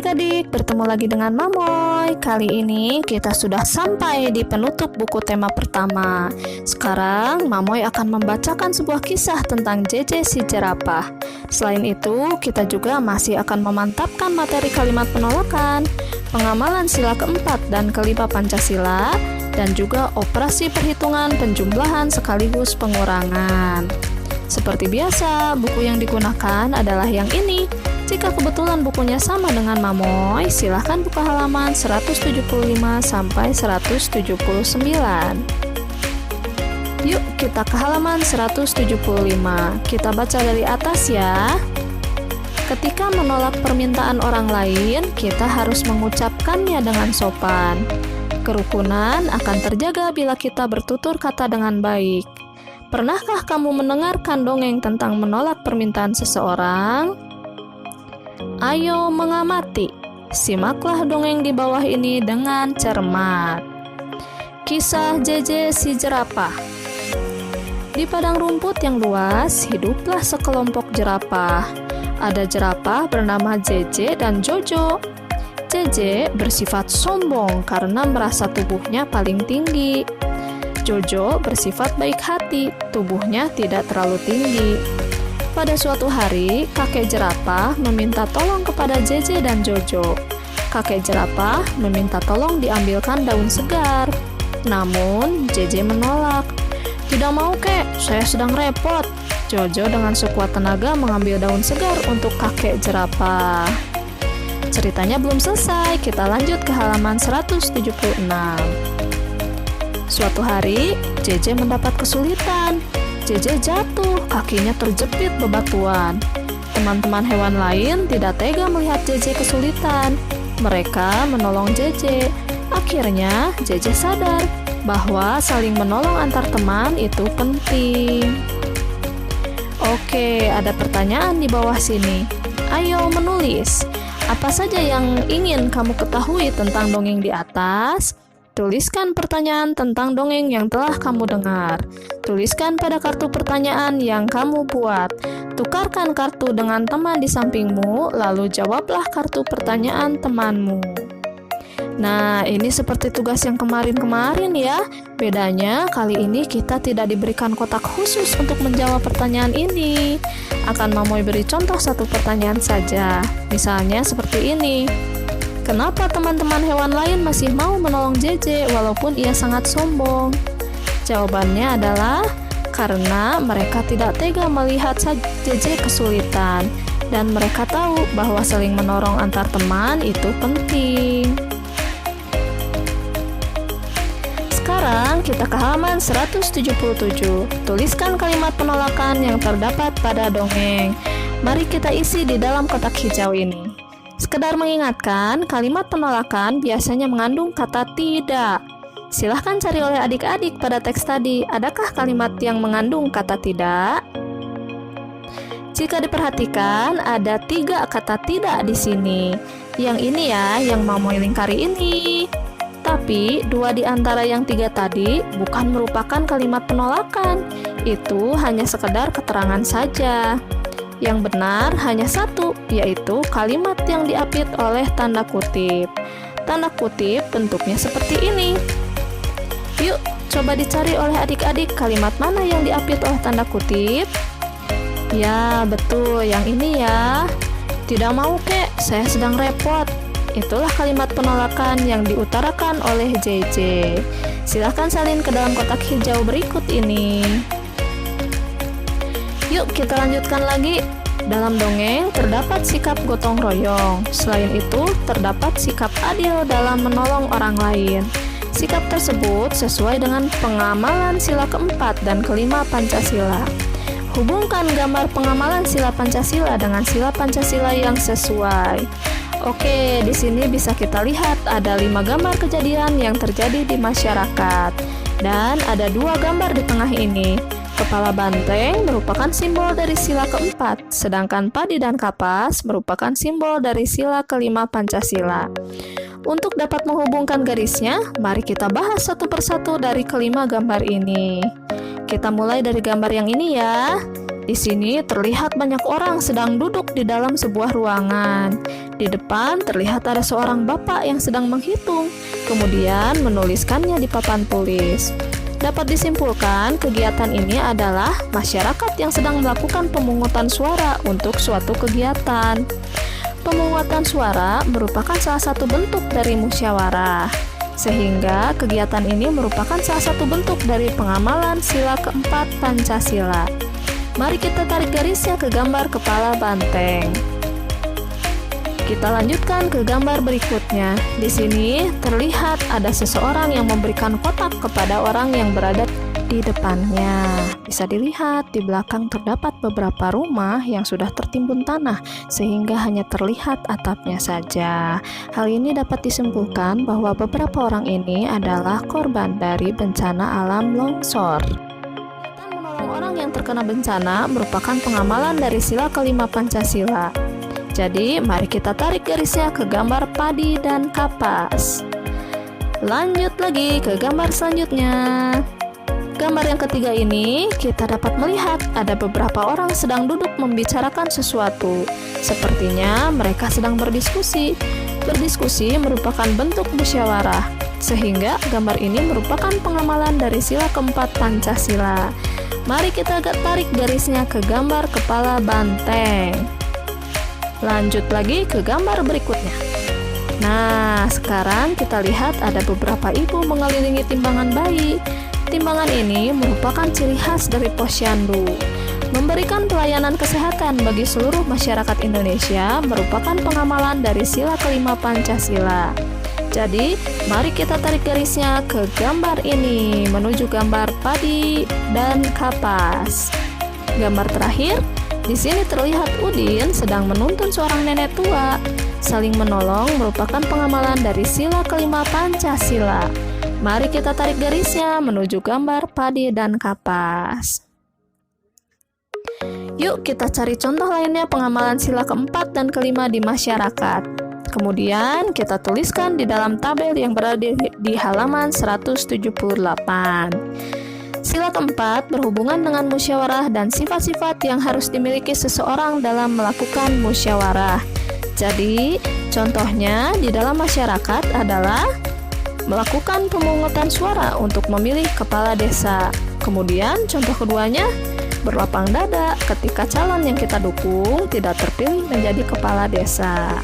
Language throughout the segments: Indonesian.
adik-adik, bertemu lagi dengan Mamoy. Kali ini kita sudah sampai di penutup buku tema pertama. Sekarang Mamoy akan membacakan sebuah kisah tentang JJ si jerapah. Selain itu, kita juga masih akan memantapkan materi kalimat penolakan, pengamalan sila keempat dan kelima Pancasila, dan juga operasi perhitungan penjumlahan sekaligus pengurangan. Seperti biasa, buku yang digunakan adalah yang ini. Jika kebetulan bukunya sama dengan Mamoy, silahkan buka halaman 175 sampai 179. Yuk kita ke halaman 175. Kita baca dari atas ya. Ketika menolak permintaan orang lain, kita harus mengucapkannya dengan sopan. Kerukunan akan terjaga bila kita bertutur kata dengan baik. Pernahkah kamu mendengarkan dongeng tentang menolak permintaan seseorang? Ayo mengamati. Simaklah dongeng di bawah ini dengan cermat. Kisah JJ si jerapah. Di padang rumput yang luas, hiduplah sekelompok jerapah. Ada jerapah bernama JJ dan Jojo. JJ bersifat sombong karena merasa tubuhnya paling tinggi. Jojo bersifat baik hati, tubuhnya tidak terlalu tinggi. Pada suatu hari, kakek jerapah meminta tolong kepada JJ dan Jojo. Kakek jerapah meminta tolong diambilkan daun segar. Namun, JJ menolak. "Tidak mau, kek, saya sedang repot." Jojo dengan sekuat tenaga mengambil daun segar untuk kakek jerapah. Ceritanya belum selesai, kita lanjut ke halaman 176. Suatu hari, JJ mendapat kesulitan. JJ jatuh, kakinya terjepit bebatuan. Teman-teman hewan lain tidak tega melihat JJ kesulitan. Mereka menolong JJ. Akhirnya, JJ sadar bahwa saling menolong antar teman itu penting. Oke, ada pertanyaan di bawah sini. Ayo menulis. Apa saja yang ingin kamu ketahui tentang dongeng di atas? Tuliskan pertanyaan tentang dongeng yang telah kamu dengar. Tuliskan pada kartu pertanyaan yang kamu buat. Tukarkan kartu dengan teman di sampingmu, lalu jawablah kartu pertanyaan temanmu. Nah, ini seperti tugas yang kemarin-kemarin ya. Bedanya, kali ini kita tidak diberikan kotak khusus untuk menjawab pertanyaan ini. Akan Mamoy beri contoh satu pertanyaan saja. Misalnya seperti ini. Kenapa teman-teman hewan lain masih mau menolong JJ walaupun ia sangat sombong? Jawabannya adalah karena mereka tidak tega melihat JJ kesulitan dan mereka tahu bahwa saling menolong antar teman itu penting. Sekarang kita ke halaman 177. Tuliskan kalimat penolakan yang terdapat pada dongeng. Mari kita isi di dalam kotak hijau ini. Sekedar mengingatkan, kalimat penolakan biasanya mengandung kata tidak. Silahkan cari oleh adik-adik pada teks tadi, adakah kalimat yang mengandung kata tidak? Jika diperhatikan, ada 3 kata tidak di sini. Yang ini ya, yang Mamoy lingkari ini. Tapi, 2 di antara yang 3 tadi bukan merupakan kalimat penolakan. Itu hanya sekedar keterangan saja. Yang benar hanya 1, yaitu kalimat yang diapit oleh tanda kutip. Tanda kutip bentuknya seperti ini. Yuk, coba dicari oleh adik-adik kalimat mana yang diapit oleh tanda kutip. Ya, betul, yang ini ya. Tidak mau, kek, saya sedang repot. Itulah kalimat penolakan yang diutarakan oleh JJ. Silahkan salin ke dalam kotak hijau berikut ini. Yuk kita lanjutkan lagi. Dalam dongeng terdapat sikap gotong royong. Selain itu terdapat sikap adil dalam menolong orang lain. Sikap tersebut sesuai dengan pengamalan sila keempat dan kelima Pancasila. Hubungkan gambar pengamalan sila Pancasila dengan sila Pancasila yang sesuai. Oke, di sini bisa kita lihat ada 5 gambar kejadian yang terjadi di masyarakat. Dan ada 2 gambar di tengah ini. Kepala banteng merupakan simbol dari sila keempat, sedangkan padi dan kapas merupakan simbol dari sila kelima Pancasila. Untuk dapat menghubungkan garisnya, mari kita bahas satu persatu dari kelima gambar ini. Kita mulai dari gambar yang ini ya. Di sini terlihat banyak orang sedang duduk di dalam sebuah ruangan. Di depan terlihat ada seorang bapak yang sedang menghitung, kemudian menuliskannya di papan tulis. Dapat disimpulkan, kegiatan ini adalah masyarakat yang sedang melakukan pemungutan suara untuk suatu kegiatan. Pemungutan suara merupakan salah satu bentuk dari musyawarah, sehingga kegiatan ini merupakan salah satu bentuk dari pengamalan sila keempat Pancasila. Mari kita tarik garisnya ke gambar kepala banteng. Kita lanjutkan ke gambar berikutnya. Di sini terlihat ada seseorang yang memberikan kotak kepada orang yang berada di depannya. Bisa dilihat di belakang terdapat beberapa rumah yang sudah tertimbun tanah sehingga hanya terlihat atapnya saja. Hal ini dapat disimpulkan bahwa beberapa orang ini adalah korban dari bencana alam longsor. Menolong orang yang terkena bencana merupakan pengamalan dari sila kelima Pancasila. Jadi, mari kita tarik garisnya ke gambar padi dan kapas. Lanjut lagi ke gambar selanjutnya. Gambar yang ketiga ini, kita dapat melihat ada beberapa orang sedang duduk membicarakan sesuatu. Sepertinya mereka sedang berdiskusi. Berdiskusi merupakan bentuk musyawarah, sehingga gambar ini merupakan pengamalan dari sila keempat Pancasila. Mari kita tarik garisnya ke gambar kepala banteng. Lanjut lagi ke gambar berikutnya. Nah, sekarang kita lihat ada beberapa ibu mengelilingi timbangan bayi. Timbangan ini merupakan ciri khas dari Posyandu. Memberikan pelayanan kesehatan bagi seluruh masyarakat Indonesia merupakan pengamalan dari sila kelima Pancasila. Jadi, mari kita tarik garisnya ke gambar ini menuju gambar padi dan kapas. Gambar terakhir, di sini terlihat Udin sedang menuntun seorang nenek tua. Saling menolong merupakan pengamalan dari sila kelima Pancasila. Mari kita tarik garisnya menuju gambar padi dan kapas. Yuk kita cari contoh lainnya pengamalan sila keempat dan kelima di masyarakat. Kemudian kita tuliskan di dalam tabel yang berada di halaman 178. Sila keempat berhubungan dengan musyawarah dan sifat-sifat yang harus dimiliki seseorang dalam melakukan musyawarah. Jadi, contohnya di dalam masyarakat adalah melakukan pemungutan suara untuk memilih kepala desa. Kemudian, contoh keduanya, berlapang dada ketika calon yang kita dukung tidak terpilih menjadi kepala desa.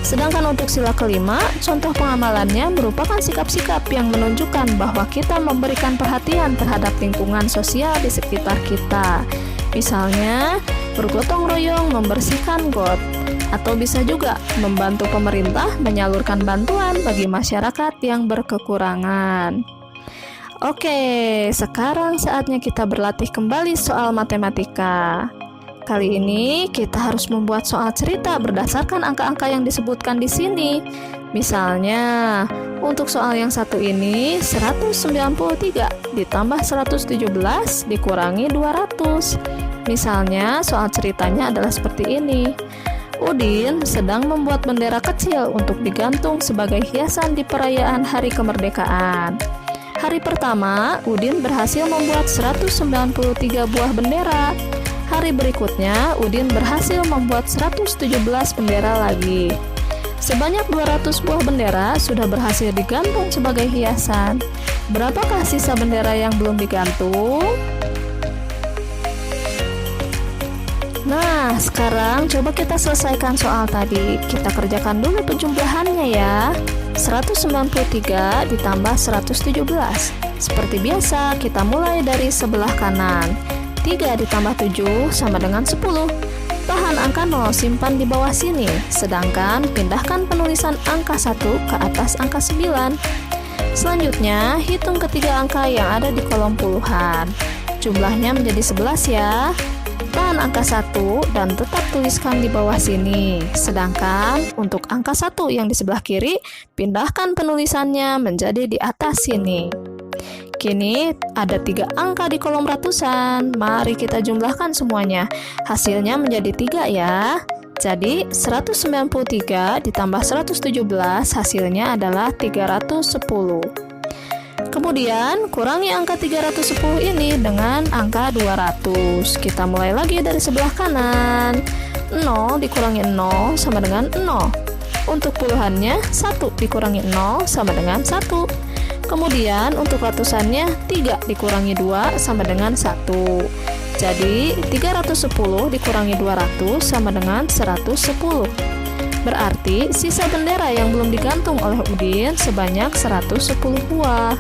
Sedangkan untuk sila kelima, contoh pengamalannya merupakan sikap-sikap yang menunjukkan bahwa kita memberikan perhatian terhadap lingkungan sosial di sekitar kita. Misalnya, bergotong royong membersihkan got, atau bisa juga membantu pemerintah menyalurkan bantuan bagi masyarakat yang berkekurangan. Oke, sekarang saatnya kita berlatih kembali soal matematika. Kali ini kita harus membuat soal cerita berdasarkan angka-angka yang disebutkan di sini. Misalnya, untuk soal yang satu ini 193 ditambah 117 dikurangi 200. Misalnya, soal ceritanya adalah seperti ini. Udin sedang membuat bendera kecil untuk digantung sebagai hiasan di perayaan Hari Kemerdekaan. Hari pertama, Udin berhasil membuat 193 buah bendera. Hari berikutnya, Udin berhasil membuat 117 bendera lagi. Sebanyak 200 buah bendera sudah berhasil digantung sebagai hiasan. Berapakah sisa bendera yang belum digantung? Nah, sekarang coba kita selesaikan soal tadi. Kita kerjakan dulu penjumlahannya ya. 193 ditambah 117. Seperti biasa, kita mulai dari sebelah kanan. 3 ditambah 7 sama dengan 10. Tahan angka 0 simpan di bawah sini. Sedangkan pindahkan penulisan angka 1 ke atas angka 9. Selanjutnya, hitung ketiga angka yang ada di kolom puluhan. Jumlahnya menjadi 11 ya. Tahan angka 1 dan tetap tuliskan di bawah sini. Sedangkan untuk angka 1 yang di sebelah kiri, pindahkan penulisannya menjadi di atas sini. Kini ada 3 angka di kolom ratusan. Mari kita jumlahkan semuanya. Hasilnya menjadi 3 ya. Jadi 193 ditambah 117 hasilnya adalah 310. Kemudian, kurangi angka 310 ini dengan angka 200. Kita mulai lagi dari sebelah kanan. 0 dikurangi 0 sama dengan 0. Untuk puluhannya, 1 dikurangi 0 sama dengan 1. Kemudian, untuk ratusannya, 3 dikurangi 2 sama dengan 1. Jadi, 310 dikurangi 200 sama dengan 110. Berarti, sisa bendera yang belum digantung oleh Udin sebanyak 110 buah.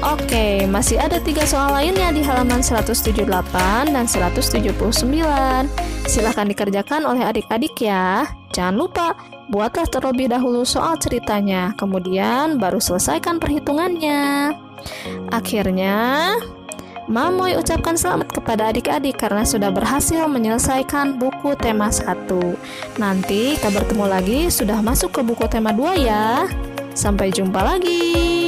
Oke, masih ada 3 soal lainnya di halaman 178 dan 179. Silahkan dikerjakan oleh adik-adik ya. Jangan lupa, buatlah terlebih dahulu soal ceritanya, kemudian baru selesaikan perhitungannya. Akhirnya, Mamoy ucapkan selamat kepada adik-adik karena sudah berhasil menyelesaikan buku tema 1. Nanti kita bertemu lagi sudah masuk ke buku tema 2 ya. Sampai jumpa lagi.